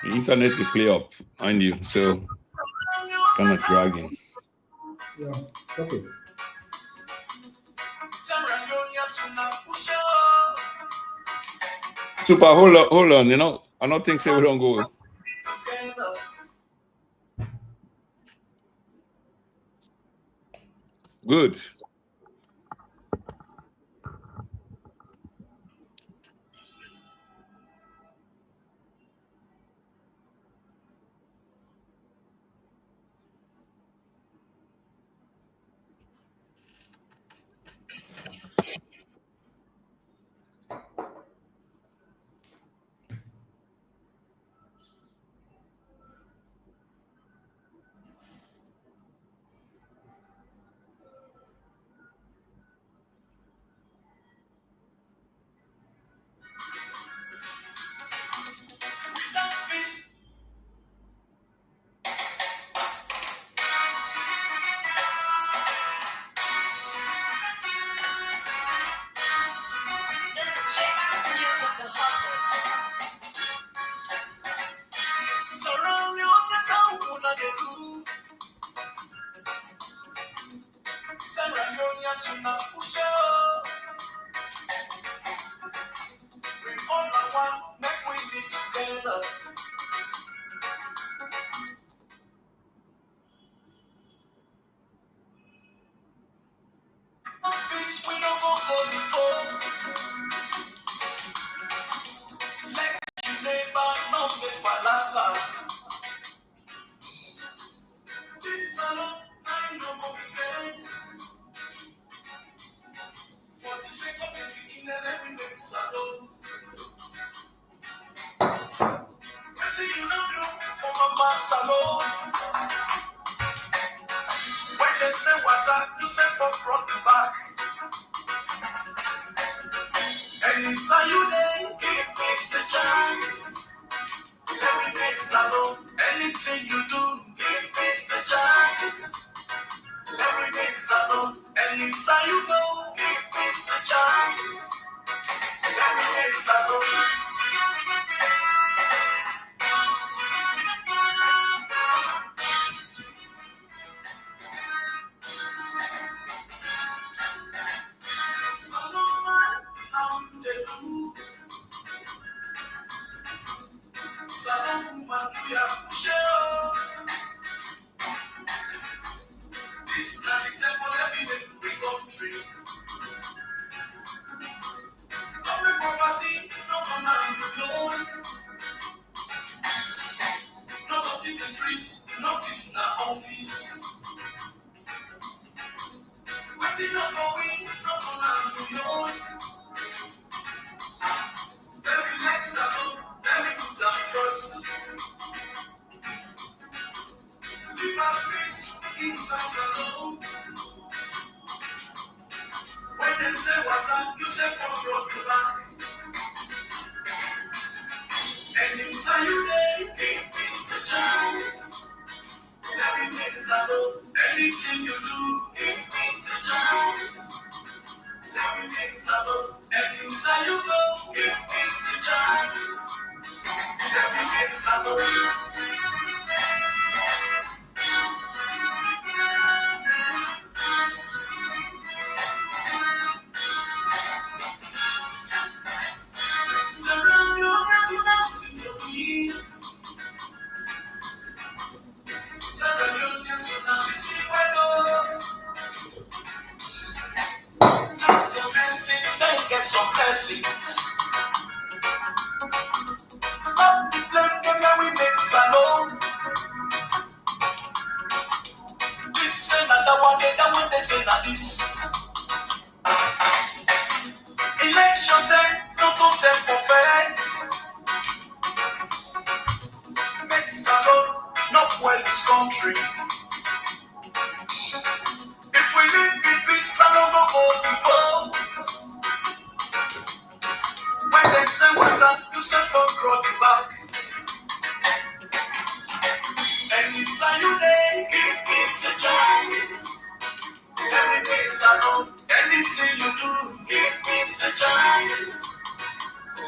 The internet will play up on you, so it's kind of dragging. Yeah. Okay. Super, hold on. You know, I don't think so. We don't go. Good.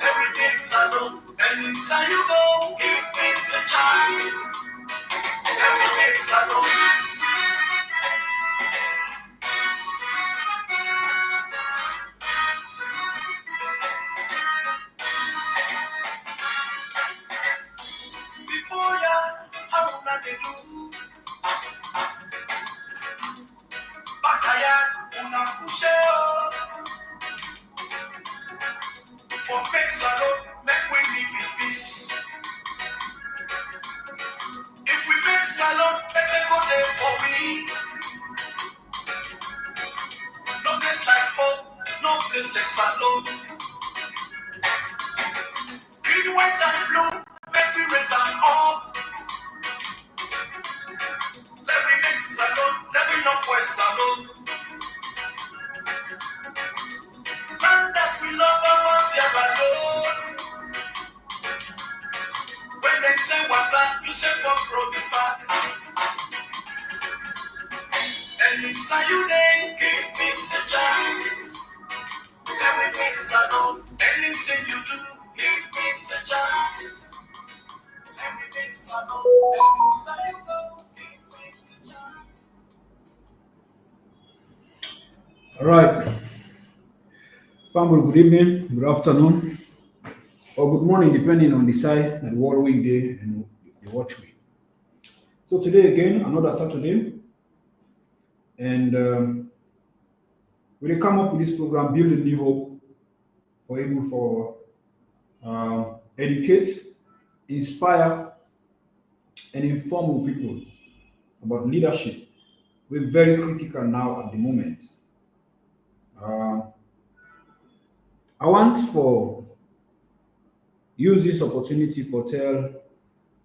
Everything's salon, and inside you go, give peace a chance. Everything's salon. Before ya, how na they do? Bakaya, una kusheo. For make salon, make we live in peace. If we make salon, better go there for we. No place like home, no place like salon. Green, white, and blue, make we raise them up. Let me make salon, let me not wear salon. Man that we love us, yeah, alone. When they say water, you say come from the back. And inside you then give peace a chance. Let me make salon. Anything you do, give peace a chance. Let me make salon. And inside you go, give peace a chance. All right. Family, good evening, good afternoon, or good morning, depending on the side that the world weekday and the watch week. So today again, another Saturday, and we will come up with this program, building new hope for able for educate, inspire, and inform people about leadership. We're very critical now at the moment. Uh, I want for use this opportunity for tell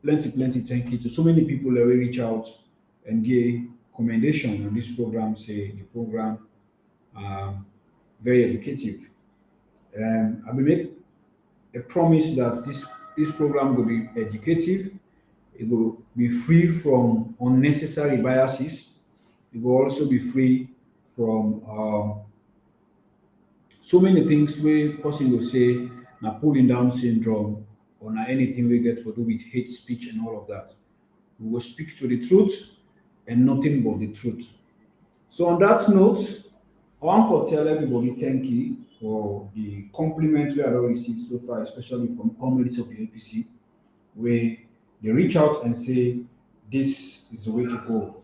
plenty thank you to so many people that will reach out and give commendation on this program. Say the program um, very educative. I will make a promise that this program will be educative. It will be free from unnecessary biases. It will also be free from so many things where person will say na pulling down syndrome or na anything we get for do with hate speech and all of that. We will speak to the truth and nothing but the truth. So on that note, I want to tell everybody thank you for the compliments we have received so far, especially from comrades of the APC, where they reach out and say this is the way to go.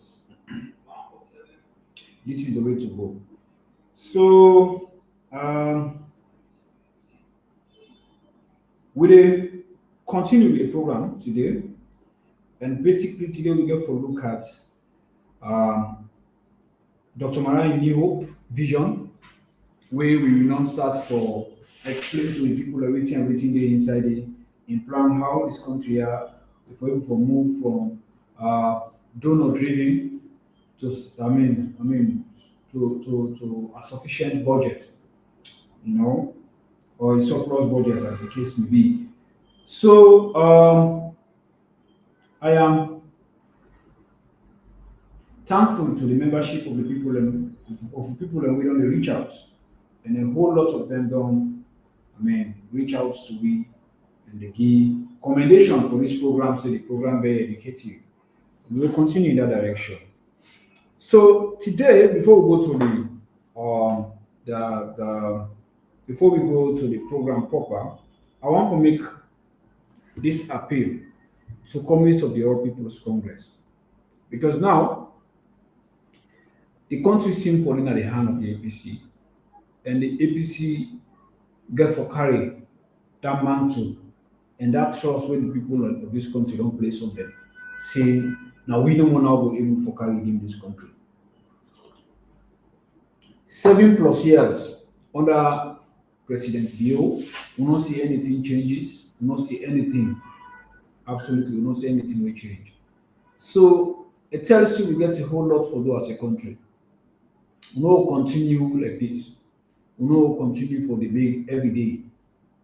This is the way to go. So we will continue with the program today, and basically today we go for a look at um, Dr. Marah New Hope vision, where we will not start for explain to the people everything they inside it, in plan how this country are for able to move from donor driven to to a sufficient budget, you know, or a surplus budget as the case may be. So I am thankful to the membership of the people and of people that we don't reach out, and a whole lot of them don't. Reach out to we and they give commendation for this program. So the program very educative. We will continue in that direction. So today, before we go to the before we go to the program proper, I want to make this appeal to communists of the All People's Congress, because now the country seems falling at the hand of the APC, and the APC get for carry that mantle and that trust when the people of this country don't place on them, saying now we don't want to be able for carry in this country. 7+ years under President Bio, we not see anything changes, we not see anything, absolutely, we not see anything will change. So it tells you we get a whole lot for do as a country. We know we'll continue like this. We know we'll continue for the big every day.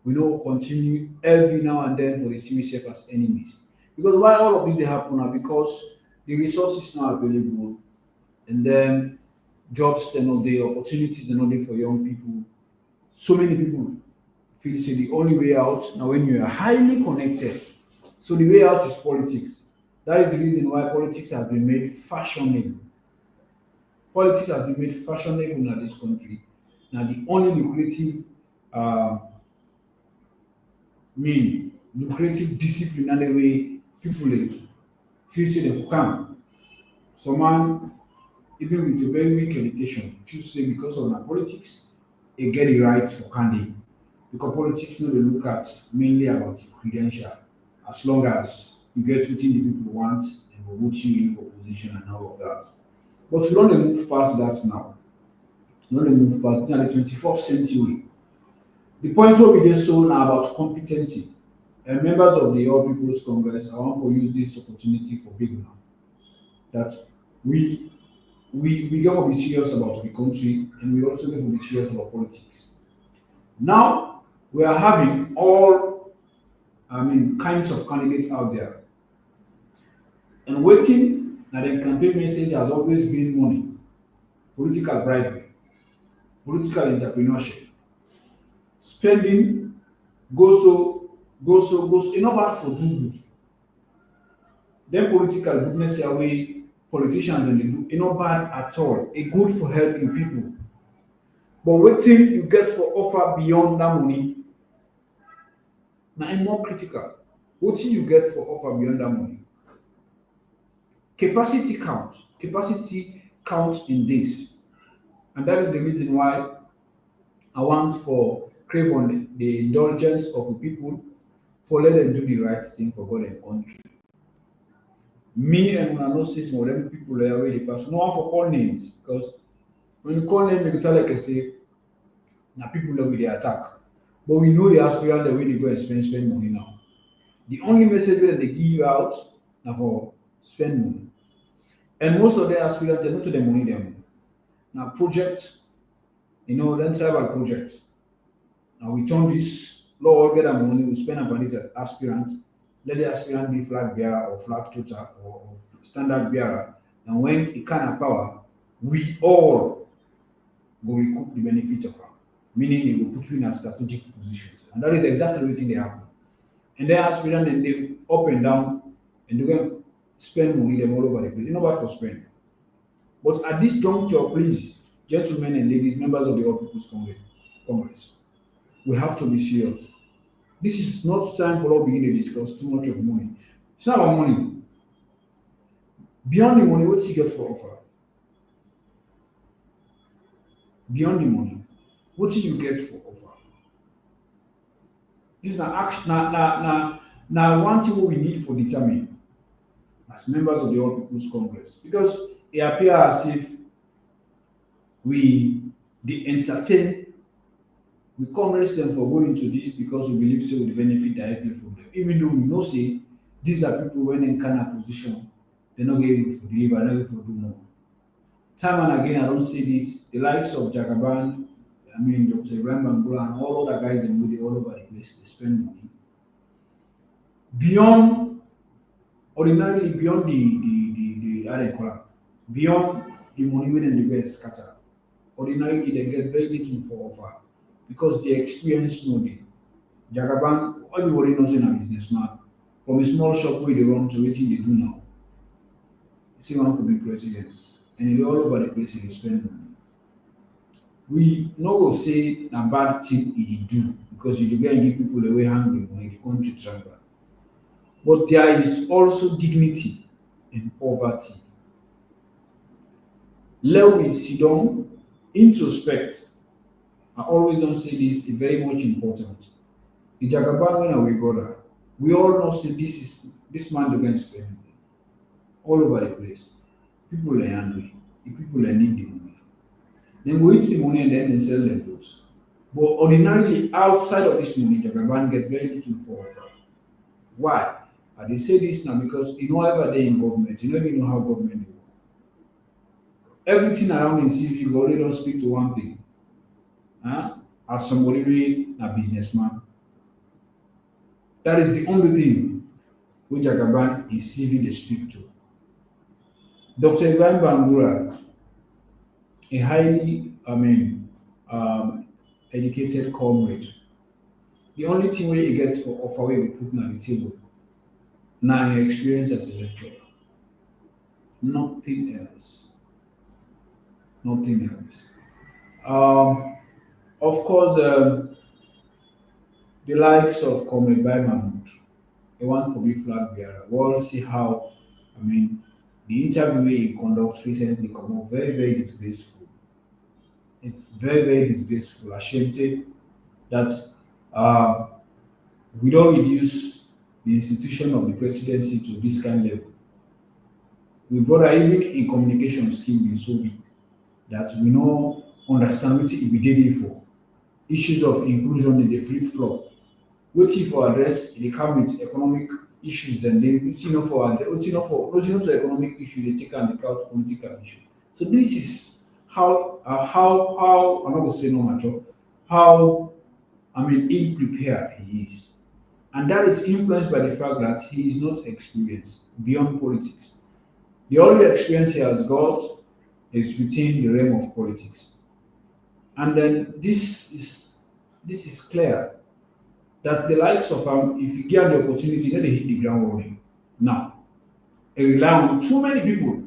We know we'll continue every now and then for the see ourselves as enemies. Because why all of this they happen are because the resources not available, and then jobs they're not there, opportunities they're not there for young people. So many people feel say the only way out now when you are highly connected. So the way out is politics. That is the reason why politics has been made fashionable. Politics has been made fashionable in this country. Now the only lucrative uh, lucrative discipline and the way people feel say they come. Some man, even with a very weak education, choose say because of na politics, they get the right for candy. Because politics no dey look at mainly about your credential. As long as you get wetin the people want, they will vote you in for position and all of that. But we don dey move past that now. We don dey move past na the 21st century. The point wey we dey so na about competency. And members of the All People's Congress, I want to use this opportunity for big now that we we get to be serious about the country and we also get to be serious about politics. Now we are having all kinds of candidates out there and waiting that the campaign message has always been money, political bribery, political entrepreneurship, spending, go so, e no bad for do good. Then political goodness here wey politicians dem dey do, e no bad at all, e good for helping people. But wetin you get for offer beyond that money na im more critical. Wetin you get for offer beyond that money? Capacity count in this, and that is the reason why I want for crave on the indulgence of the people for let them do the right thing for God and country. Me and una know say some of them people dey already pass. No one for call names because when you call name, you go tell like I say na people that we dey attack. But we know the aspirant the way they go and spend money now. The only message that they give you out na for spend money. And most of the aspirants they no to the money them. Now project, then tribal project. Now we turn this law get that money, we spend upon this aspirant. Let the aspirant be flag bearer or flag toter or standard bearer. And when it can have power, we all go recoup the benefit of it. Meaning they will put you in a strategic positions. And that is exactly what they happen. And then aspirant and they up and down and they go spend money them all over the place. You know what for spend. But at this juncture, please, gentlemen and ladies, members of the All People's Congress, we have to be serious. This is not time for us begin to discuss too much of money. It's not about money. Beyond the money, what you get for offer? Beyond the money, what do you get for offer? This is now one thing what we need for determine as members of the All People's Congress. Because it appears as if we they entertain, we congress them for going to this because we believe so we benefit directly from them. Even though we know say these are people when in kind of position, they're not able to deliver, not able to do more. Time and again, I don't say this. The likes of Jagaban, Dr. Ibrahim Bangura and all other guys in Moody all over the place, they spend money. Beyond ordinarily beyond the how they call it, beyond the money when they get scatter. Ordinarily they get very little for offer because the experience know the Jagaban, everybody knows in a businessman. From a small shop where they run to wetin they do now. See one for big presidents. And they all over the place they spend money. We no go say na bad thing e dey do because you dey go and give people away hungry money, the country travel. But there is also dignity in poverty. Let we sit down, introspect. I always don't say this, it's very much important. The Jagaban when we brother, we all know say this man dey go and spend money all over the place. People are hungry, the people are need the money. Then go eat the money and then they sell their goods. But ordinarily outside of this money, Jagaban get very little for offer. Why? And they say this now because you know ever they in government, you don't even know how government they work. Everything around in CV, you already don't speak to one thing. As somebody really a businessman. That is the only thing which Jagaban in CV they speak to. Dr. Ibrahim Bangura, a highly, educated comrade, The only thing where you get for offer wey you put on the table na your experience as a lecturer. Nothing else. Nothing else. Um, of course, the likes of Comrade Bai Mahmood, the one for big flag bearer. We all see how, I mean, the interview he conducted recently come out very, very disgraceful. It's very, very disgraceful. Ashamed that uh, we don't reduce the institution of the presidency to this kind of level. We brother even in communication skill been so weak that we no understand what we did it for. Issues of inclusion in the flip flop. Wetin for address the cabinet economic issues then dey wetin no for address wetin no to economic issue dey take am dey out political issue. So this is how I'm not go say no mature how I mean ill prepared he is. And that is influenced by the fact that he is not experienced beyond politics. The only experience he has got is within the realm of politics. And then this is clear that the likes of if you get the opportunity, then they hit the ground running. Now, he rely on too many people,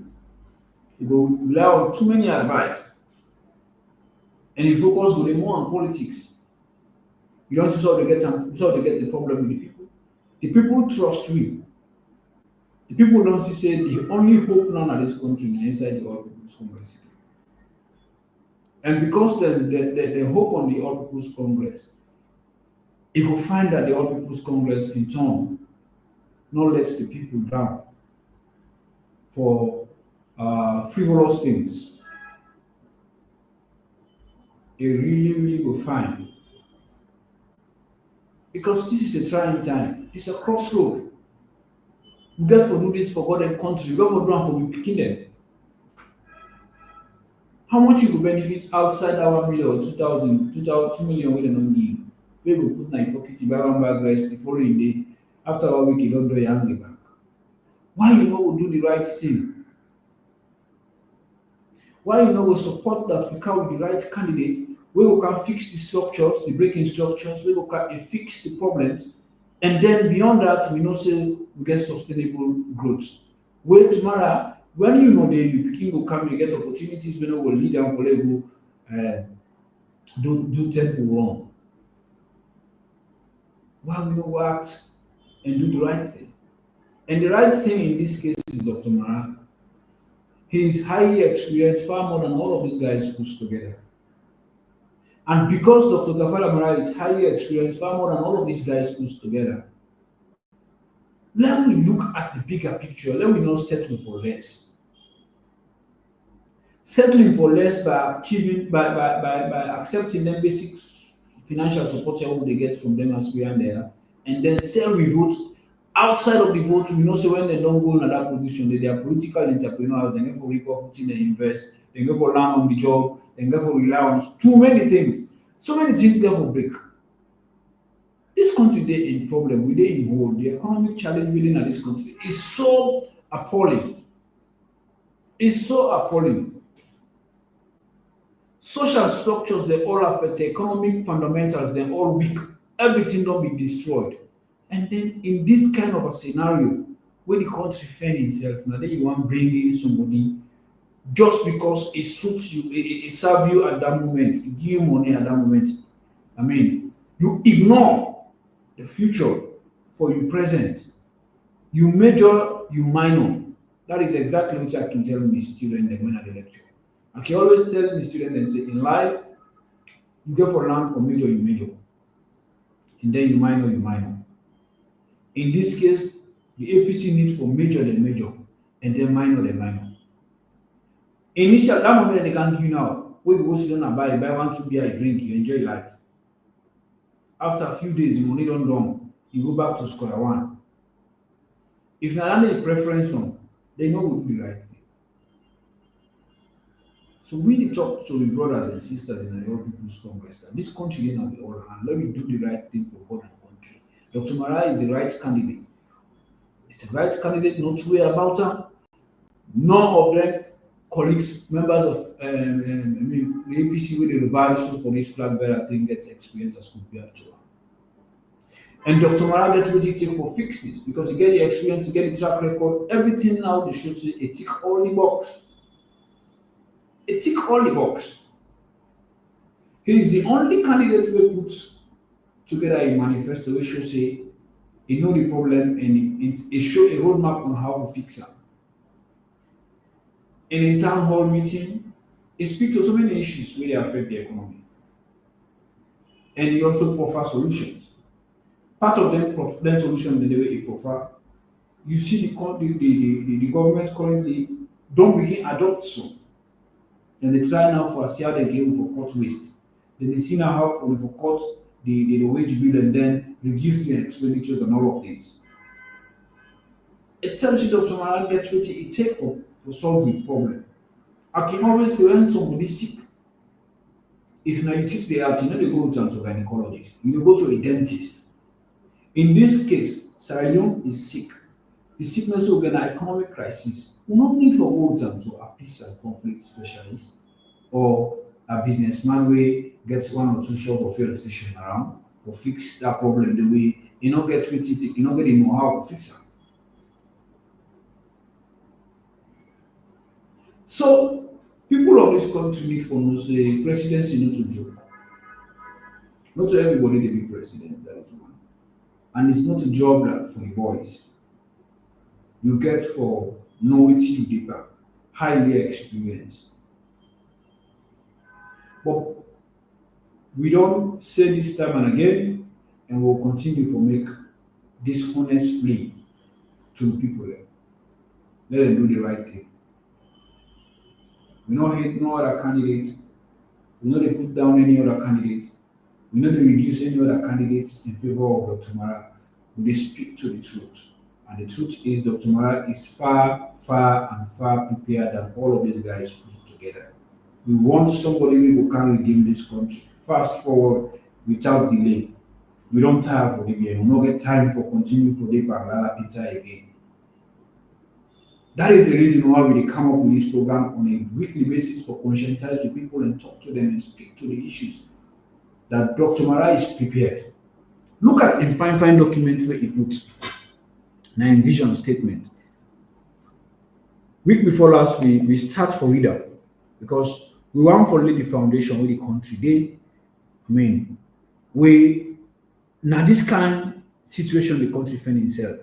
he go rely on too many advice, and he focus go dey more on politics. You don't see how they get the problem with the people. The people trust we. The people don't see say the only hope now in this country na inside the All People's Congress. And because the hope on the All People's Congress, you will find that the All People's Congress in turn not let the people down for frivolous things. You really, really will find. Because this is a trying time. It's a crossroad. We get to do this for God and country. We got to do it for we picking them. How much you go benefit outside our million or 2,000, 2 million wey dem don give? Wey go put na your pocket, you buy one bag rice the following day. After 1 week, you don't do your hand back. Why you no go do the right thing? Why you no go support that we come with the right candidate wey go can fix the structures, the breaking structures, wey go can fix the problems, and then beyond that, we know say we get sustainable growth. Wey tomorrow, when you know dey, you pikin go come, you get opportunities wey no go lead am for let go do temple wrong. Why we no act and do the right thing? And the right thing in this case is Dr. Marah. He is highly experienced, far more than all of these guys put together. And because Dr. Kaifala Marah is highly experienced, far more than all of these guys put together, let me look at the bigger picture. Let me not settle for less. Settling for less by achieving by accepting them basic financial support they get from them as we are there, and then sell we vote outside of the vote. We know so when they don't go in that position, they are political entrepreneurs, they go for reporting, they invest, they go for land on the job, they go for rely on too many things. So many things get for break. This country they in problem, we they in hole. The economic challenge within this country is so appalling. It's so appalling. Social structures they all affect, economic fundamentals they all weak. Everything don't be destroyed. And then in this kind of a scenario, where the country find itself, now then you want to bring in somebody just because it suits you, it serves you at that moment, it give you money at that moment. I mean, you ignore the future for your present. You major, you minor. That is exactly what I can tell my students when I lecture. I can always tell my students and say, in life, you go for learn for major, you major. And then you minor, you minor. In this case, the APC need for major, then major, and then minor, then minor. Initial, that moment they can give you now, when you go sit down and buy 1, 2 beer, drink, you enjoy life. After a few days, the money don't done, you go back to square one. If you are a preference on, they know what will be right. So we need to talk to the brothers and sisters in the All People's Congress that this country is not the all hand. Let me do the right thing for God and country. Dr. Marah is the right candidate. It's the right candidate, not to worry about her. None of them colleagues, members of the APC with the revival for this flag bearer thing gets experience as compared to her. And Dr. Mara gets what he take for fix this because you get the experience, you get the track record, everything now they show you a tick all the box. A tick all the box. He is the only candidate we put together a manifesto which shows say he know the problem and it show a roadmap on how to fix it. In a town hall meeting, he speak to so many issues where they affect the economy. And he also proffer solutions. Part of them solution the way he proffer, you see the government currently don't begin adopt so. And they try now for see how they get for cut waste. Then they see now how for cut the wage bill and then reduce the expenditures and all of this. It tells you Dr. Mara gets what it take for solving the problem. I can always say when somebody sick, if now you treat the heart, you know they go to a gynecologist, you go to a dentist. In this case, Sarah Leone is sick. The sickness will get an economic crisis. We not need for go to a peace and conflict specialist or a businessman where gets one or two shop or fuel station around or fix that problem the way you know get with it, you know get the know-how to fix it. So people of this country need for no say presidency not to joke. Not to everybody they be president, that is one. And it's not a job that for the boys. You get for know it you deeper, highly experienced. But we don't say this time and again, and we'll continue to make this honest plea to people. Let them do the right thing. We don't hate no other candidate. We know they put down any other candidate. We know they reduce any other candidates in favor of Dr. Mara. They speak to the truth. And the truth is Dr. Mara is far, far, and far prepared than all of these guys put together. We want somebody who can redeem this country. Fast forward without delay. We don't tire for the game. We don't get time for continuing for the Bangalore Peter again. That is the reason why we come up with this program on a weekly basis for conscientize the people and talk to them and speak to the issues that Dr. Mara is prepared. Look at in fine documents where he puts nine vision statement. Week before last, we start for reader because we want to lay the foundation with the country. We now this kind of situation the country find itself.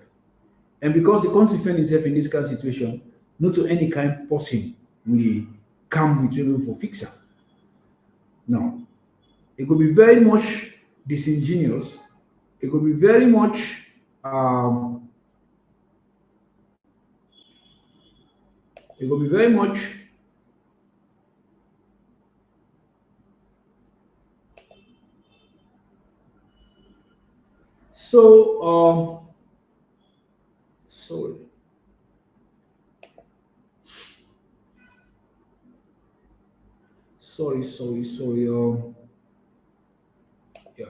And because the country find itself in this kind of situation, not to any kind of person will come between for fixer. No. It could be very much disingenuous. It could be very much it could be very much so sorry. Sorry. Yeah.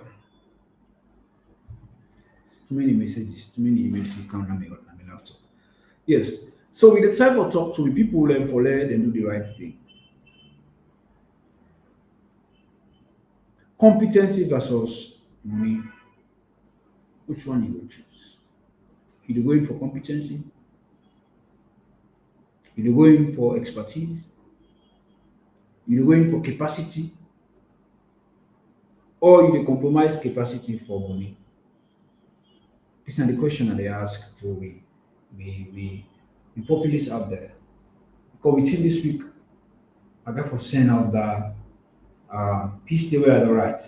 Too many messages, too many emails you can't on my laptop. Yes. So with the time for talk to the people learn for let and do the right thing. Competency versus money. Which one you will choose? You going for competency? You going for expertise? You going for capacity? Or you compromise capacity for money? These are the questions that they ask to the populists out there. Because within this week, I got for send out the piece they were at the right.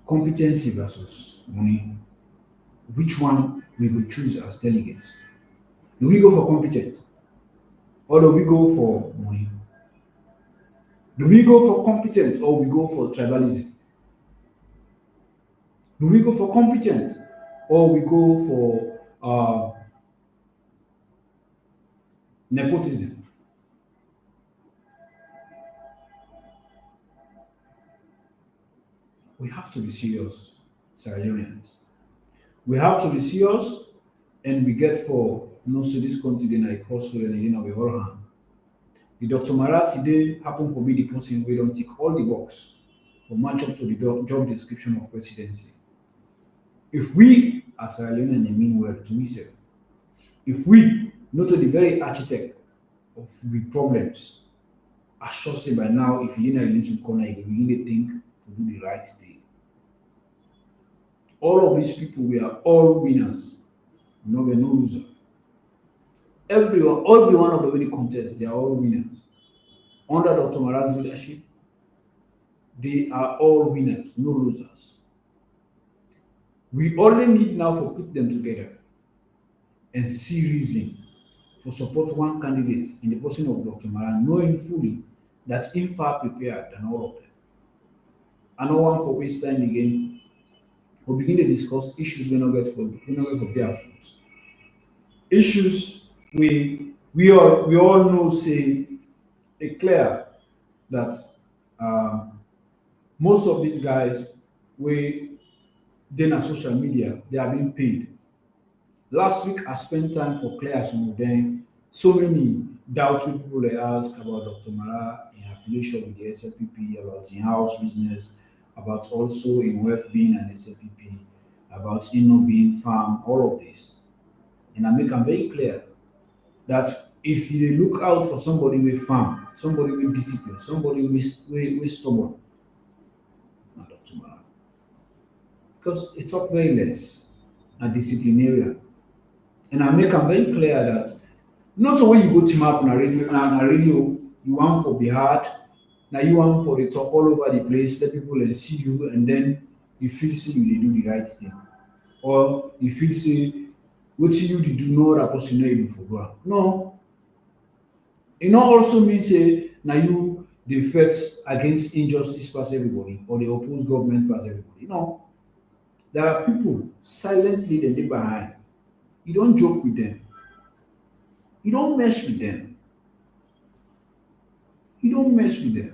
Competency versus money. Which one we will choose as delegates? Do we go for competent? Or do we go for money? Do we go for competent or we go for tribalism? Do we go for competent or we go for nepotism? We have to be serious, Sierra Leoneans. We have to be serious and we get for no so this country then I crossroad and you know we all hand. The Dr. Mara today happen to be the person we don't tick all the box. to match up to the job description of presidency. If we, as Sierra Leone, mean well to myself, if we, not to the very architect of the problems, I sure say by now, if you didn't need to corner, you begin to think to do the right thing. All of these people, we are all winners. No, we're no loser. Every one of the many contests, they are all winners. Under Dr. Marah's leadership, they are all winners, no losers. We only need now to put them together and see reason for support one candidate in the person of Dr. Marah, knowing fully that him far prepared than all of them. I don't want for waste time again. We'll begin to discuss issues we not get for bear fruits. Issues we all know say it clear that most of these guys we then on social media they are being paid. Last week I spent time for clear some of them. So many doubtful people they ask about Dr. Marah in affiliation with the SLPP, about in house business, about also in wealth being an SLPP, about in not being farm, all of this. And I make them very clear that if you look out for somebody with farm, somebody with discipline, somebody with stubborn, not Dr. Marah. Because it talk very less a disciplinarian. And I make them very clear that not when you go team up on a radio, you want for be hard, now you want for the talk all over the place, let people see you, and then you feel say you dey do the right thing. Or you feel say what you do no other person know you for do. No. It not also mean say now you dey fight against injustice past everybody or they oppose government past everybody. No. There are people silently they dey behind. You don't joke with them. You don't mess with them. You don't mess with them.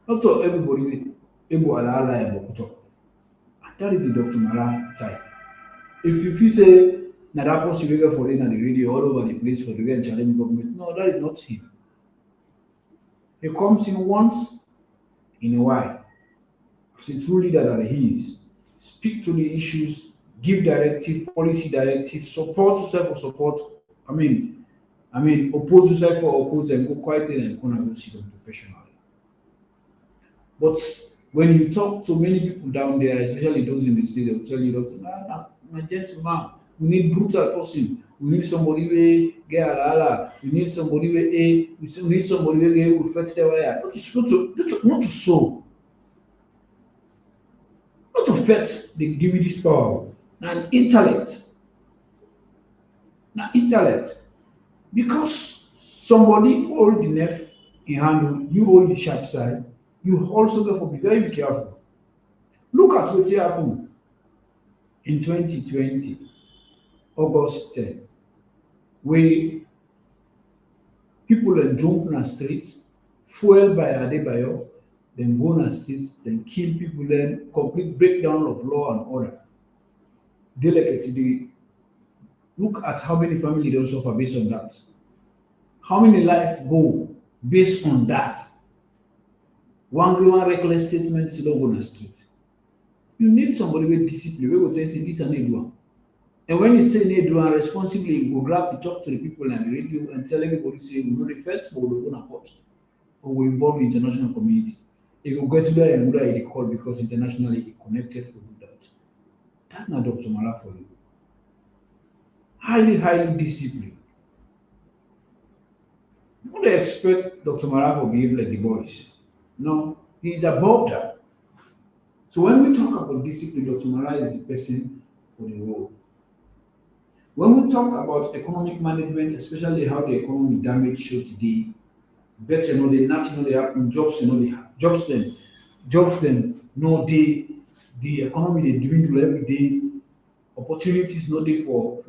Not to everybody able ala and that is the Dr. Marah type. If you feel say na that person you get for it and the radio all over the place for the get challenge government, no, that is not him. He comes in once in a while. As a true leader that he is, speak to the issues, give directive, policy directive, support yourself for support. Oppose yourself for oppose and go quietly and go sit down professionally. But when you talk to many people down there, especially those in the state, they'll tell you that my gentleman, we need brutal person, we need somebody who get alala, we need somebody we need somebody who reflect the way. Not to so. Not to fet they give you this power. Now intellect. Now intellect. Because somebody hold the knife in hand, you hold the sharp side, you also therefore be very careful. Look at what happened in 2020, August 10, where people then jump on the streets, fueled by Adebayo, then go on the streets, then kill people, then complete breakdown of law and order. Delicate, look at how many families don't suffer based on that. How many lives go based on that? One reckless statement still go on the street. You need somebody with discipline. We will tell you this and do. And when you say they do responsibly, you go grab to talk to the people on the radio and tell everybody say we know the facts, but we're going to court. Or we involve the international community. You go get to there and whether it call because internationally it connected to do that. That's not Dr. Marah for you. Highly disciplined. You don't expect Dr. Marah to behave like the boys. No, he's above that. So when we talk about discipline, Dr. Marah is the person for the role. When we talk about economic management, especially how the economy damage show today, better know they nothing know they happen, jobs them no day, the economy they dwindle every day, opportunities no day for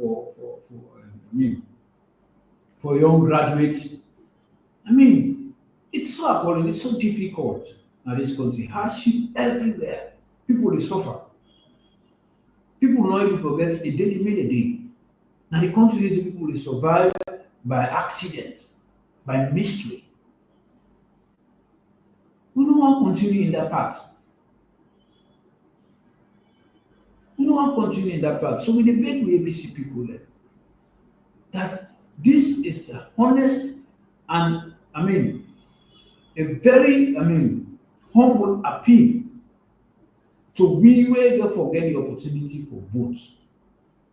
young graduates. It's so appalling, it's so difficult in this country. Hardship everywhere. People they suffer. People not even forget a daily made a day. Now the country is people they survive by accident, by mystery. We don't want to continue in that path. We don't want to continue in that path. So we debate with APC people there that this is a honest and a very humble appeal to we wey get forget the opportunity for vote.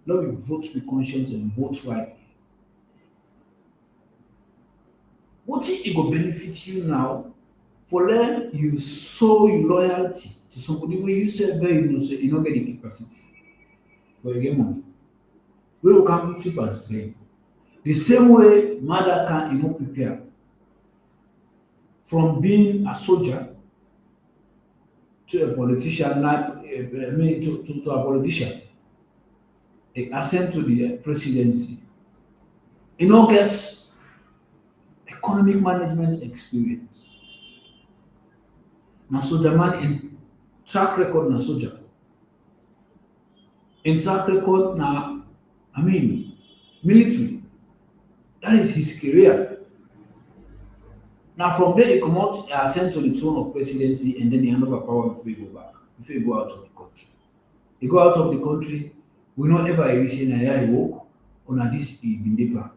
Let me vote with conscience and vote rightly. Wetin e go benefit you now for let you show your loyalty to somebody wey you say very know say you no get the capacity but you get money wey go come put you as slave. The same way Madaka e no prepare from being a soldier to a politician, to a politician, ascend to the presidency. E no get economic management experience. Na soldier man in track record na soldier. In track record na military. That is his career. Now from there he comot ascend to the throne of presidency and then he hand over power before he go back, before he go out of the country. He go out of the country, we no ever hear say na here he work or na this he been dey plan.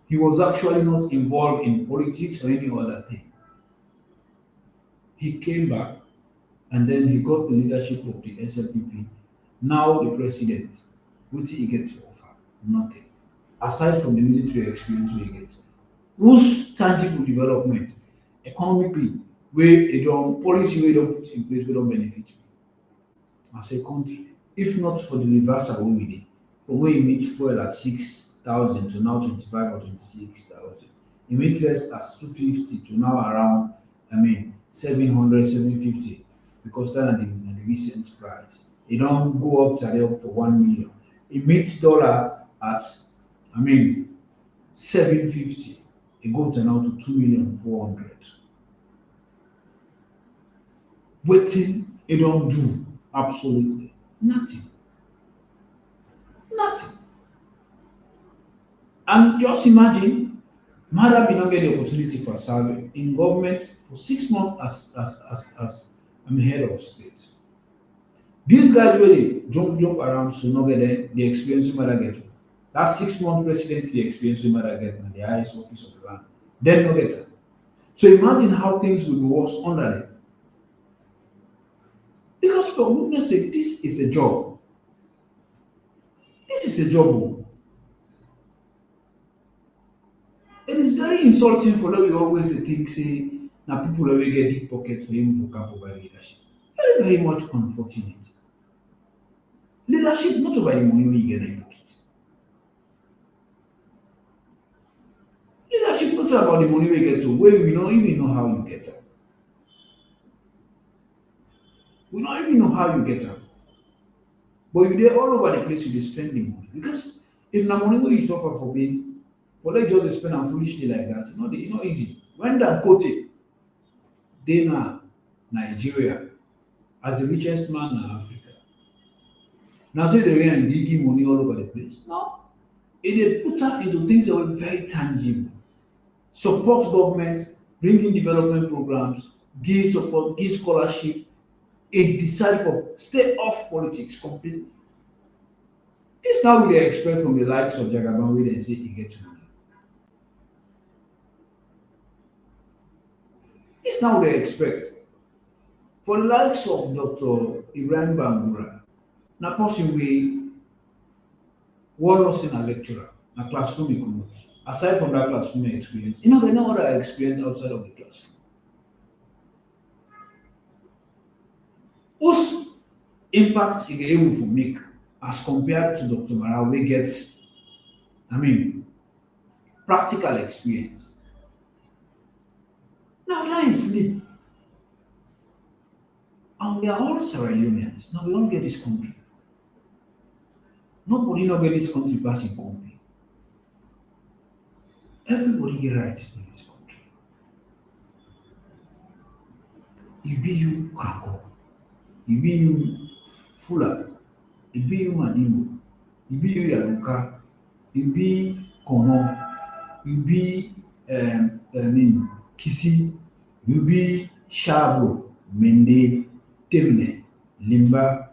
He was actually not involved in politics or any other thing. He came back and then he got the leadership of the SLPP. Now the president, what did he get to offer? Nothing. Aside from the military experience we get. Whose tangible development economically where a don policy wey don put in place wey don benefit you as a country, if not for the reversal wey we dey from where you meet fuel at 6,000 to now 25 or 26,000. You meet less at 250 to now around 700, 750 because that na the recent price. E don go up to 1 million. E meet dollar at 750. It goes now to 2,400,000. Wetin e don do? Absolutely nothing. Nothing. And just imagine, Mada bin not get the opportunity for serving in government for 6 months as head of state. These guys wey dey jump around so no get the experience wey Mada get. That 6 month presidency, the experience we might get in the highest office of the land, then no get it. So imagine how things will be worse under them. Because for goodness sake, this is a job. This is a job. Oh. It is very insulting for them. We always think say now people always get deep pockets for him for camp over leadership. Very, very much unfortunate. Leadership not over the money we get in pocket. Leadership not about the money we get to where we don't even know how you get it. We don't even know how you get it. But you there all over the place you dey spend the money. Because if na money wey you suffer for being, for let just dey spend am foolishly like that, e no easy. When Dangote dey na Nigeria as the richest man in Africa, na so dey and give money all over the place. No, e dey put am into things that were very tangible. Support government, bring in development programs, give support, give scholarship, and decide for stay off politics completely. This now we dey expect from the likes of Jagaban wey dem say e get money. This now we dey expect for the likes of Dr. Ibrahim Bangura, na person wey one nursing a lecturer, na classroom e comot. Aside from that classroom experience, you know, get no other experience outside of the classroom. Whose impact e dey able to make as compared to Dr. Marah wey get, practical experience. Now that is sleep. And we are all Sierra Leoneans. Now we all get this country. Nobody not get this country passing country. Everybody get rights in this country. You be you Kako, you be you Fula, you be you Madimo, you be you Yaluka, you be Kono, you be Kisi, you be Shabo, Mende, Temne, Limba,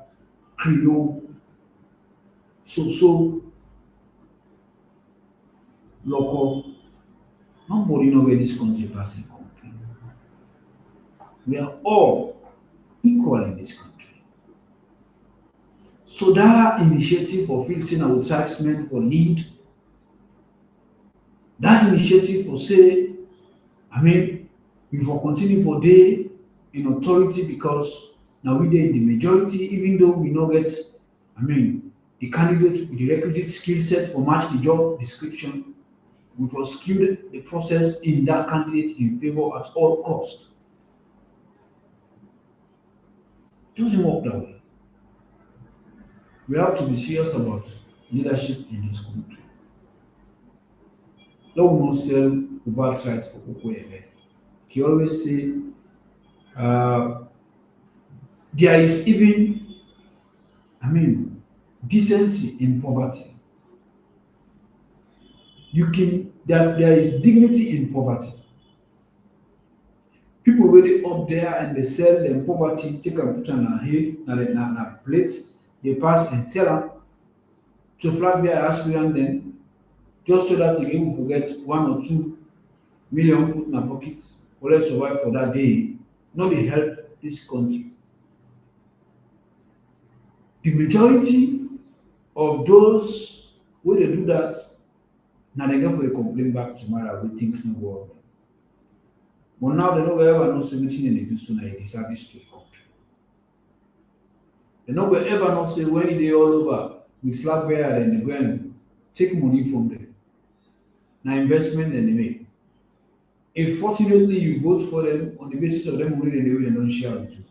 Creole, Soso, Loco. Nobody know where this country passing complete. We are all equal in this country. So that initiative for fixing our tribesmen for lead, that initiative for say, we for continue for day in authority because now we dey in the majority, even though we not get, the candidate with the requisite skill set for match the job description, we for skewed the process in that candidate in favor at all cost. It doesn't work that way. We have to be serious about leadership in this country. Let we not sell Uber right for Okoyeme. He always say, uh, there is even, decency in poverty. There is dignity in poverty. People really up there and they sell them poverty, take and put on a head, na plate, they pass and sell them to flag their aspirant then, just so that again we forget 1 or 2 million put in our pockets for let's survive for that day. No, they help this country. The majority of those who they do that, now they go for a complaint back tomorrow with things no go well. But now they don't ever know something and they do so now a disservice to the country. They don't ever know say when they all over with flag bearer and they go and take money from them. Now investment and they make. If fortunately you vote for them on the basis of them money they don't share with you.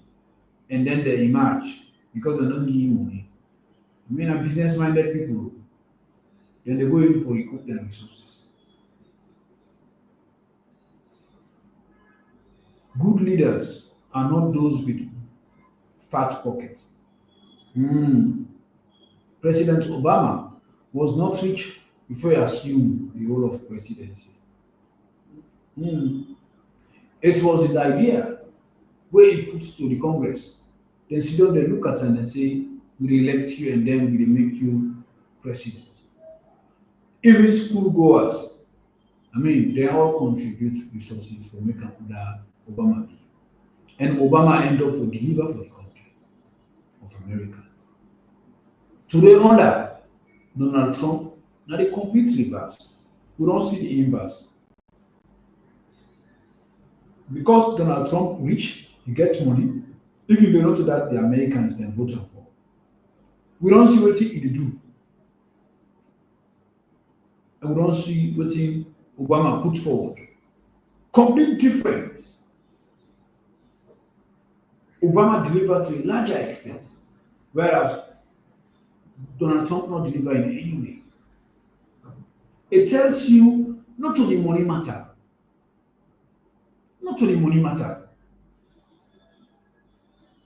And then they emerge because they don't give you money. Are business minded people. Then they go in for equipment and resources. Good leaders are not those with fat pockets. President Obama was not rich before he assumed the role of presidency. It was his idea where he put to the Congress. Then sit down, they look at him and say, we elect you and then we make you president. Even school goers, they all contribute resources for making Obama be. And Obama end up for deliver for the country of America. Today under Donald Trump, now the complete reverse. We don't see the inverse. Because Donald Trump rich, he gets money, even they know that the Americans then vote for. We don't see what he do. And we don't see what Obama put forward. Complete difference. Obama delivered to a larger extent, whereas Donald Trump not deliver in any way. It tells you not to the money matter. Not to the money matter.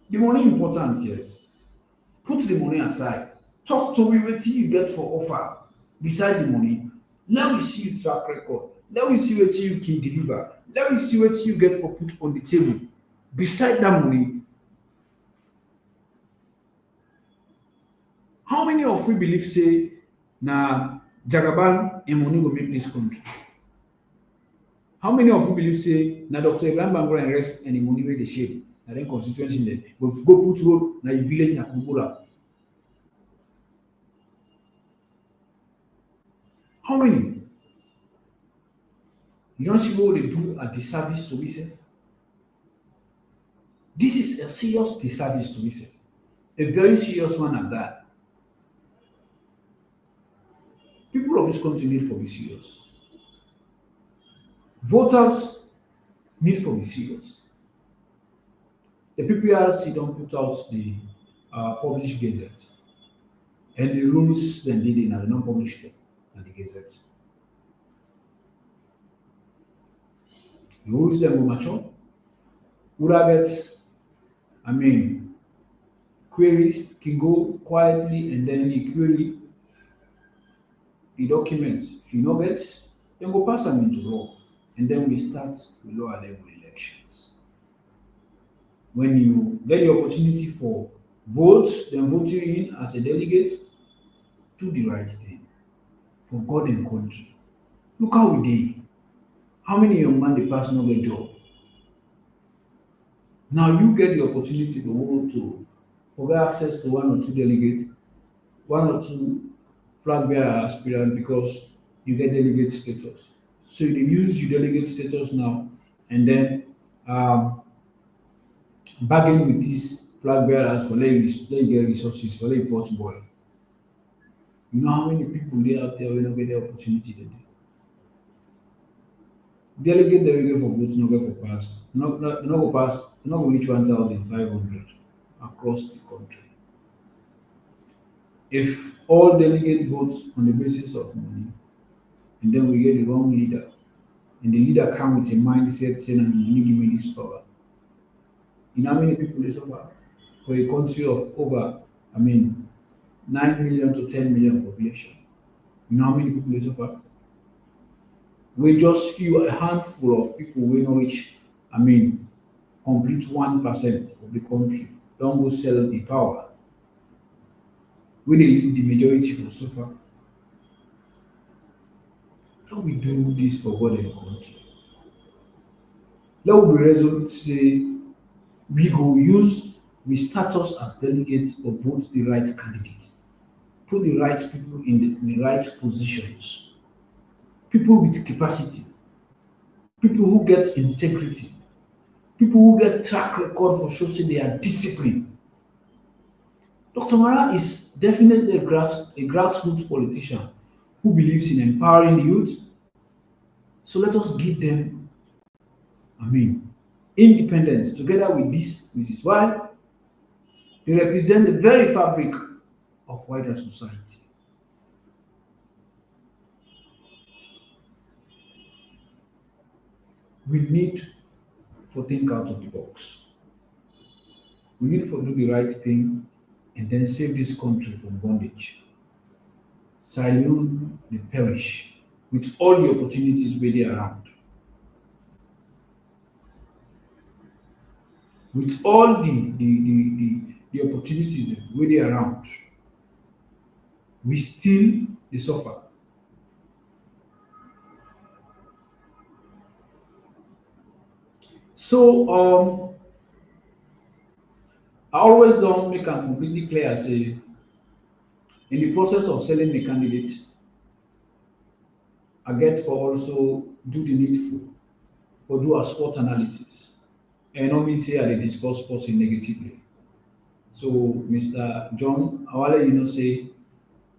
The money important, yes. Put the money aside. Talk to me what you get for offer beside the money. Let me see your track record. Let me see what you can deliver. Let me see what you get for put on the table. Beside that money, how many of we believe say na Jagaban and money will make this country? How many of you believe say na Dr. Ibrahim Bangura and rest and the money where they shape? Na then constituency there. But go put road na your village na Kumbola. How many? You don't see what they do a disservice to we. This is a serious disservice to we. A very serious one at that. People of this country need for be serious. Voters need for be serious. The PPRC don't put out the published gazette, and the rules then did it and they don't publish them in the gazette. The rules then will mature. Would I get, queries can go quietly and then you query the documents. If you know it, then go pass them into law. And then we start with lower level elections. When you get the opportunity for vote, then vote you in as a delegate, do the right thing for God and country. Look how we dey. How many young man dey pass no get job? Now you get the opportunity to vote to for get access to one or two delegates, one or two flag bearer aspirant because you get delegate status. So you dey use your delegate status now and then um, bargain with these flag bearers for let you get resources for let you pot boil. You know how many people dey out there wey no get the opportunity to do? Delegate delegate for vote no get for pass, no go pass, no go reach 1,500 across the country. If all delegates vote on the basis of money, and then we get the wrong leader, and the leader come with a mindset saying, "Na money give me this power." You know how many people dey suffer for a country of over, I mean, 9 million to 10 million population? You know how many people dey suffer? We just few a handful of people wey no reach, I mean, complete 1% of the country don go sell the power wey dey lead the majority for suffer. Let we do this for God and country. Let we be resolute say we go use we status as delegates or vote the right candidate, put the right people in the right positions, people with capacity, people who get integrity, people who get track record for show say they are disciplined. Dr. Mara is definitely a grassroots politician who believes in empowering youth. So let us give them, I mean, independence together with this, which is why they represent the very fabric of wider society. We need to think out of the box. We need to do the right thing and then save this country from bondage. Sierra Leone they perish with all the opportunities where they around. With all the opportunities where they around, we still they suffer. So I always don't make am completely clear say in the process of selling the candidate, I get for also do the needful or do a SWOT analysis. And no mean say I dey discuss person negatively. So Mr. John, I wan let you know say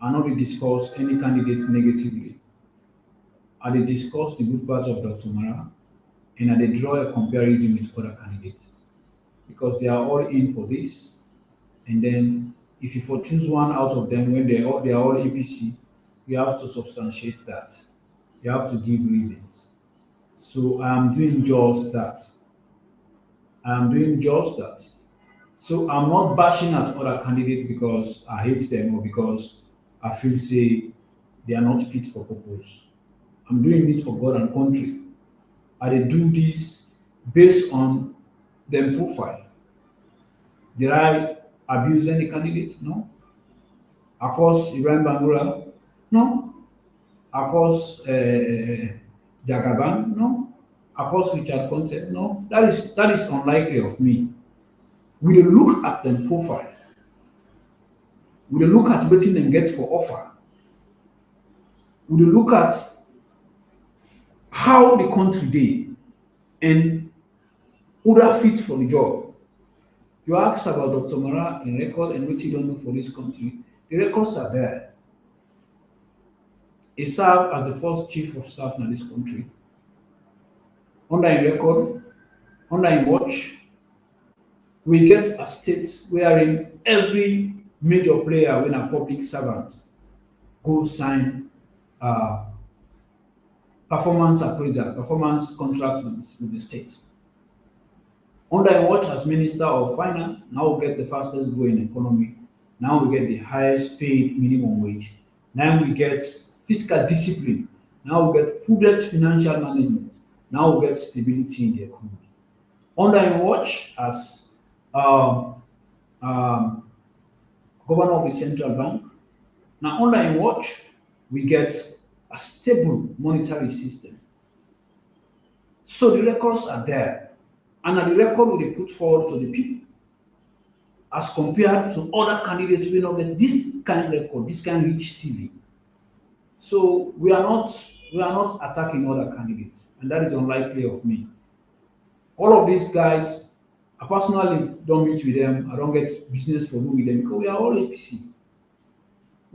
I no dey discuss any candidate negatively. I dey discuss the good parts of Dr. Mara and I dey draw a comparison with other candidates because they are all in for this. And then if you for choose one out of them when they are all APC, you have to substantiate that. You have to give reasons. So I'm doing just that. I'm doing just that. So I'm not bashing at other candidates because I hate them or because I feel say they are not fit for purpose. I'm doing it for God and country. I dey do this based on their profile. Did I abuse any candidate? No. I cause Ibrahim Bangura? No. I cause Jagaban? No. I cause Richard Conte? No. That is unlikely of me. We dey look at them profile. We dey look at wetin dem get for offer. We dey look at how the country dey and who that fit for the job. You ask about Dr. Mara in record and what he don't do for this country. The records are there. He served as the first chief of staff in this country. Under in record, under in watch, we get a state wherein every major player when a public servant go sign performance appraisal, performance contract with the state. Under in watch as Minister of Finance, now we get the fastest growing economy. Now we get the highest paid minimum wage. Now we get fiscal discipline. Now we get prudent financial management. Now we get stability in the economy. Under in watch as um, um, governor of the central bank. Now, under him watch, we get a stable monetary system. So the records are there, and the record will be put forward to the people as compared to other candidates we not get this kind of record, this kind of rich CV. So we are not attacking other candidates, and that is unlikely of me. All of these guys, I personally don't meet with them. I don't get business for me with them because we are all APC.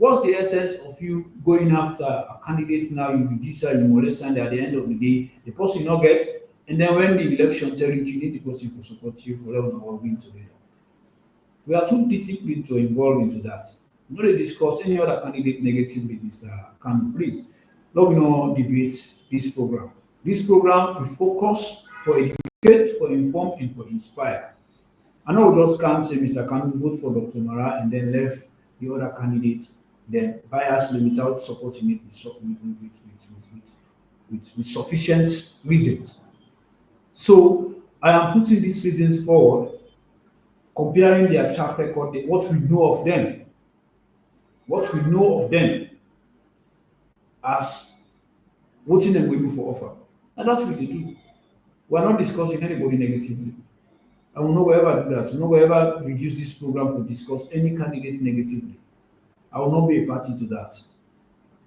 What's the essence of you going after a candidate now, you register, you molest, and at the end of the day, the person you not get, and then when the election tell you need the person for support you for them all win together. We are too disciplined to involve into that. Not to discuss any other candidate negatively, Mr. Kanu. Please, let me not deviate this program. This program will focus for educate, for inform, and for inspire. I know we just can't say Mr. Kanu vote for Dr. Mara and then left the other candidates then biasly without supporting it with sufficient reasons. So I am putting these reasons forward, comparing their track record, what we know of them, as voting them going for offer. And that's what they do. We are not discussing anybody negatively. I will not ever do that. I will not ever reduce this program to discuss any candidate negatively. I will not be a party to that.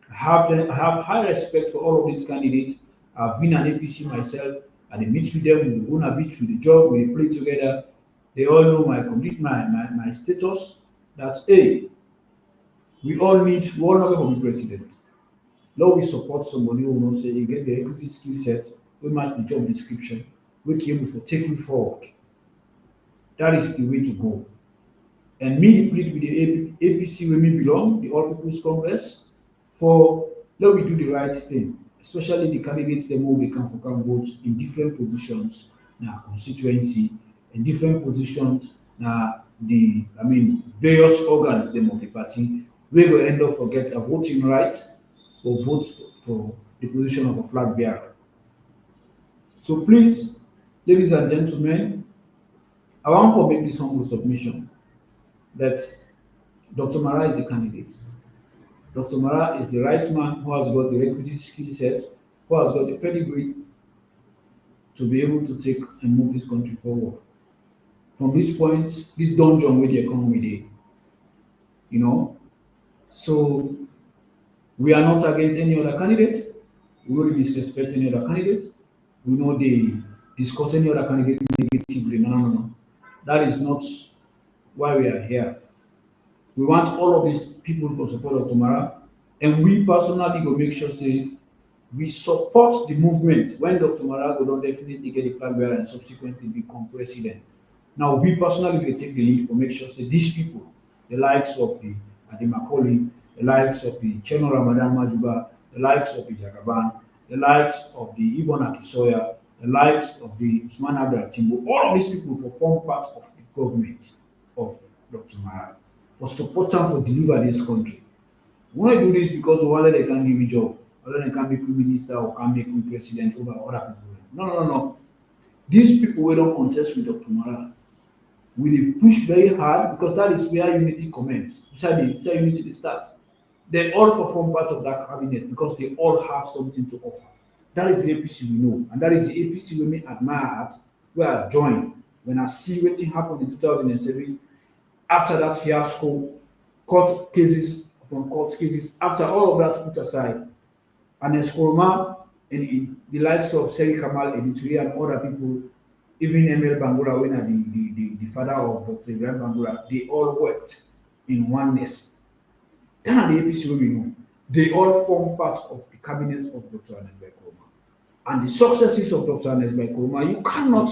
I have high respect for all of these candidates. I've been an APC myself, and I meet with them, we go on a beach with the job, we play together. They all know my status. That hey, we all not going to be president. Lord, we support somebody who will not say you get the equity skill set, we match the job description, we can able to take you forward. That is the way to go. And me plead with the APC where me belong, the All People's Congress, for let we do the right thing, especially the candidates them who become for can vote in different positions in our constituency, in different positions now various organs them of the party, we will end up forget a voting right or vote for the position of a flag bearer. So please, ladies and gentlemen, I want to make this humble submission that Dr. Mara is a candidate. Dr. Mara is the right man who has got the requisite skill set, who has got the pedigree to be able to take and move this country forward. From this point, this dungeon where the economy dey, you know. So we are not against any other candidate. We will disrespect any other candidate. We know they discuss any other candidate negatively. No, no, no, no. That is not why we are here. We want all of these people for support of Tomara, and we personally go make sure say we support the movement when Dr. Mara go don definitely get the flag bearer and subsequently become president. Now we personally will take the lead for make sure say these people, the likes of the Adi Macaulay, the likes of the Cheno Ramadan Majuba, the likes of the Jagaban, the likes of the Yvonne Akisoya, the likes of the Usman Abdul Timbo, all of these people for form part of the government of Dr. Mara, for support them for deliver this country. We want to do this because one they can give you job, other they can make you minister or can make you president over other people. No, no, no, no. These people will don't contest with Dr. Mara. We will push very hard because that is where unity commences. Beside unity they start. They all form part of that cabinet because they all have something to offer. That is the APC we know, and that is the APC we may admire at, where I join when I see what happened in 2007 after that fiasco, court cases upon court cases, after all of that put aside, and Eskorma and in the likes of Seri Kamal, Edituri, and other people, even Emil Bangura, when the father of Dr. Ibrahim Bangura, they all worked in oneness. Then at the APC we know, they all form part of the cabinet of Dr. Anes Kurma. And the successes of Dr. Anes Kurma, you cannot,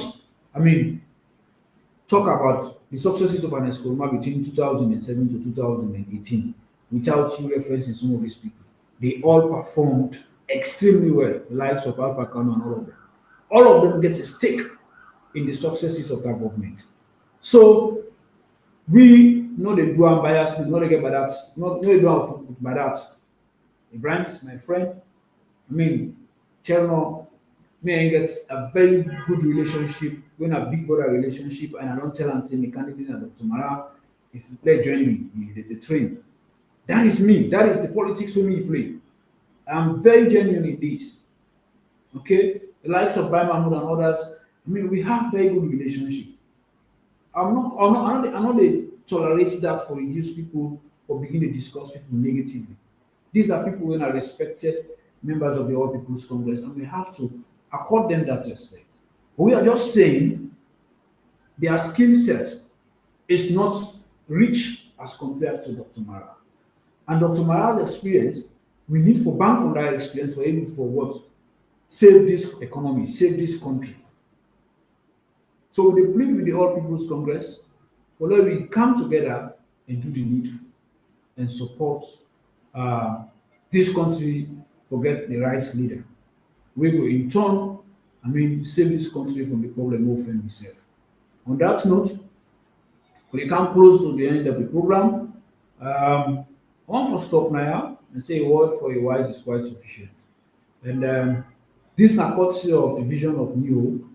talk about the successes of Anes Kurma between 2007 to 2018 without you referencing some of these people. They all performed extremely well, the likes of Alpha Kano and all of them. All of them get a stake in the successes of that government. So we know they do unbiased, no they get by that, no they do by that. Ibrahim is my friend. Cherno me and get a very good relationship, when a big brother relationship, and I don't tell and say me candidate and Dr. Mara, if you play join me, the train. That is me. That is the politics for me play. I'm very genuine in this. Okay? The likes of Bai Mahmoud and others, I mean, we have very good relationship. I'm not they tolerate that for reduce people or begin to discuss people negatively. These are people who are respected members of the All People's Congress, and we have to accord them that respect. But we are just saying their skill set is not rich as compared to Dr. Mara. And Dr. Mara's experience, we need for bank on that experience for able for what? Save this economy, save this country. So we plead with the All People's Congress for let we come together and do the needful and support uh, this country for get the right leader. We will in turn, I mean, save this country from the problem we find itself. On that note, we come close to the end of the program. I want to stop now and say a word for your wise is quite sufficient. And this is a courtesy of the vision of New Hope.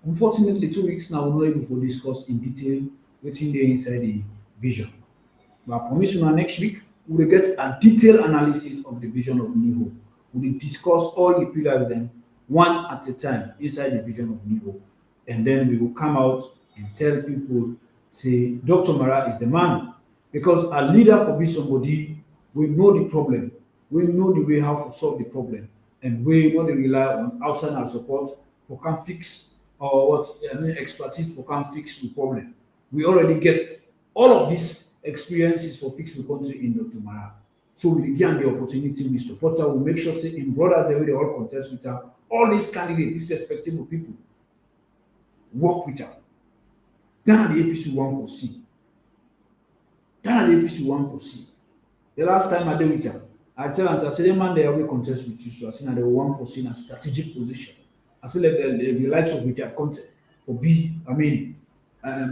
Unfortunately, 2 weeks now, we're not able to discuss in detail within the inside the vision. But I promise you now next week, we will get a detailed analysis of the vision of New Hope. We will discuss all the pillars then, one at a time, inside the vision of New Hope. And then we will come out and tell people, say, Dr. Mara is the man. Because a leader for be somebody, we know the problem. We know the way how to solve the problem. And we not rely on outside our support for can fix or what I mean expertise for can fix the problem. We already get all of these experiences for fix the country in Dr. Mara. So we give the opportunity, Mr. Potter will make sure say in brothers the way they all contest with her, all these candidates, these respectable people, work with her. Then the APC one for C. Then the APC one for C. The last time I did with her, I tell them, I say, the man they will contest with you, so I say, they will want for C in a strategic position. I say, like the likes of Richard Conte for B, I mean,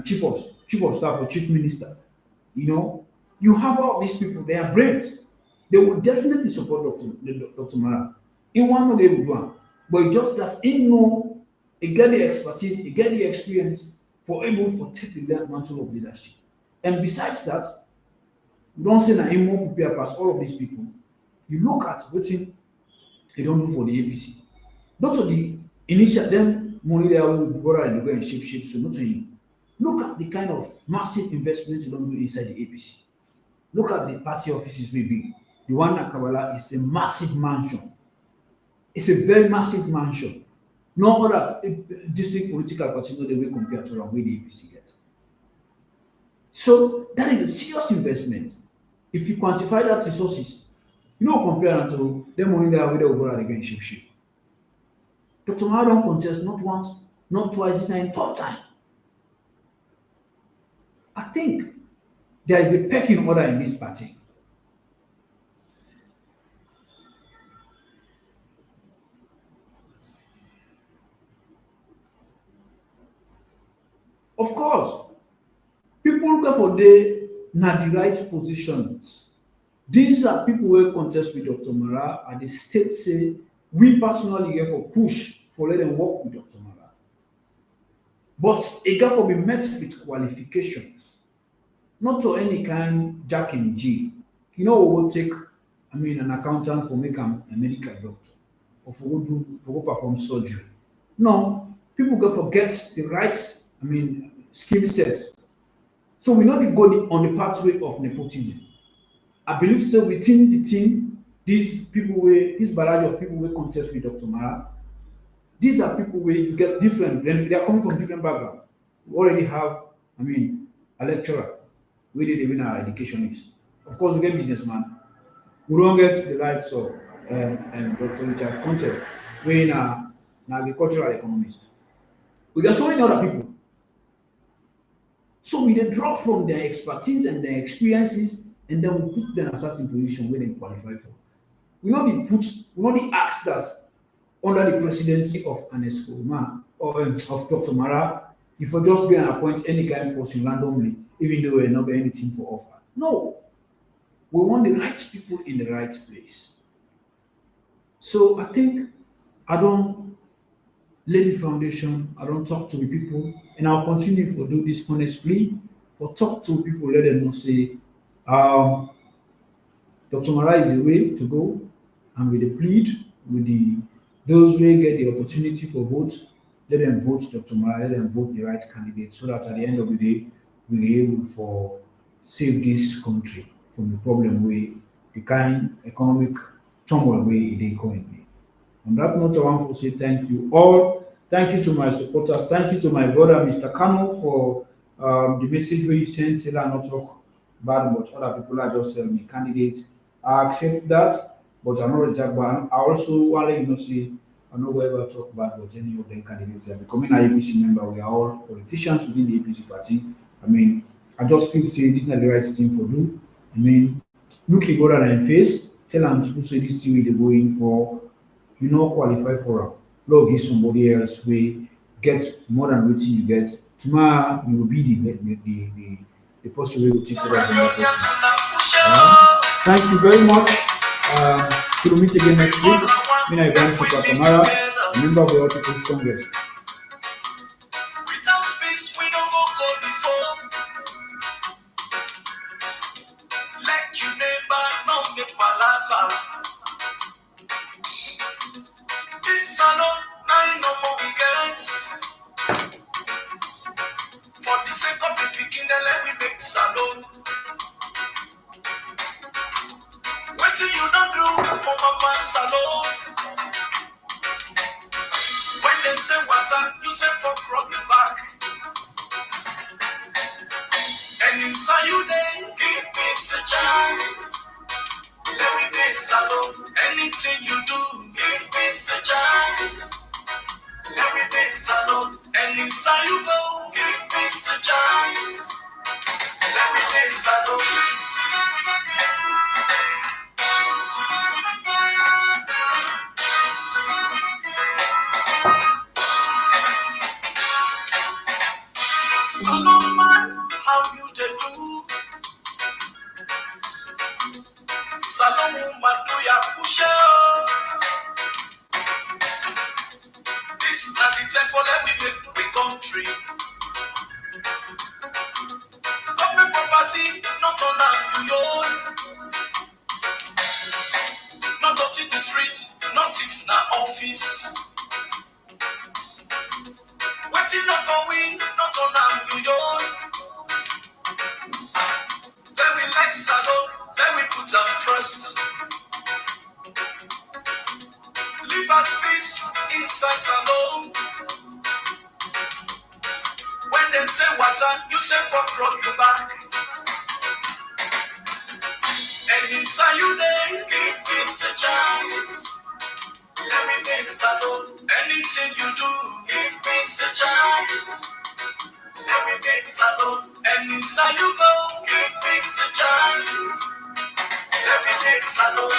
chief of staff or chief minister. You know, you have all these people, they are brains. They will definitely support Dr. Mara. In one way, they will one. But it's just that in no, he get the expertise, he get the experience for able to take the mantle of leadership. And besides that, we don't say that him more prepare past all of these people. You look at what he don't do for the APC. Not to the initial them money they will borrow and they go and shape. So not to him. Look at the kind of massive investment you don't do inside the APC. Look at the party offices we build. The one at Kaifala is a massive mansion. It's a very massive mansion. No other district political party know the way compared to the way the APC gets. So that is a serious investment. If you quantify that resources, you know compare that to the money that we will borrow again shape. Dr. Mara don't contest not once, not twice, this time, third time. I think there is a pecking order in this party. Of course, people go for the right positions. These are people who contest with Dr. Mara and the state say we personally get for push for let them work with Dr. Mara. But it got to be met with qualifications, not to any kind Jack and G. You know we will take, I mean, an accountant for make a medical doctor or for go perform surgery. No, people go for get the right, I mean, skill sets. So we not be going on the pathway of nepotism. I believe so within the team, these people where this barrage of people will contest with Dr. Mara, these are people where you get different, they are coming from different backgrounds. We already have, I mean, a lecturer, where they win our education is. Of course, we get businessman. We don't get the likes of Dr. Richard Conte, where an agricultural economist. We got so many other people. So we then draw from their expertise and their experiences, and then we put them in a certain position where they qualify for. We not be asked that under the presidency of an man or of Dr. Mara, if we just go and appoint any kind of person randomly, even though we're not getting anything for offer. No. We want the right people in the right place. So I think I don't lay the foundation. I don't talk to the people, and I'll continue to do this honestly. But talk to people, let them know say, um, Dr. Mara is the way to go, and with the plead, with the those who get the opportunity for vote, let them vote Dr. Mara, let them vote the right candidate, so that at the end of the day, we are able for save this country from the problem where the kind economic turmoil where it is currently. On that note, I want to say thank you all. Thank you to my supporters. Thank you to my brother, Mr. Kano, for the message where you sent. Say that not talk bad, but other people are just me candidates. I accept that, but I'm not reject. But I also want to let you know, say, I no go ever talk bad about any of them candidates. I'm becoming an APC member. We are all politicians within the APC party. I mean, I just feel say this is not the right thing for do. I mean, look a brother in face, tell him to say this thing they go in for, you no qualify for am. Lord give somebody else wey get more than wetin you get. Tomorrow you will be the person wey go take over the market. Thank you very much. Till we meet again next week. Me na Ibrahim Super Tamara, member of the All People's Congress. Without peace, we don't go before. Let you neighbor not make palava. This salon, I no more we get. For the sake of the beginning, let me make salon. What you don't do for mama salon? When they say water, you say for rub your back. And inside you they give peace a chance. Let me make salon. Anything you do, give peace a chance. Let me make salon. And inside you go, give peace a chance. Let me make salon. Salon man, how you they do? Salon woman do ya push up. This is the time for let we make the country. Government property, not on our own. Not out in the streets, not if na office. Waiting up for we, not on our own. Let we like salon, let we put them first. Live at peace inside salon. When they say water, you say fuck rub your back. And inside you they give peace a chance. Let me make salon. Anything you do, give peace a chance. Let me make salon. And inside you go, give peace a chance. Let me make salon.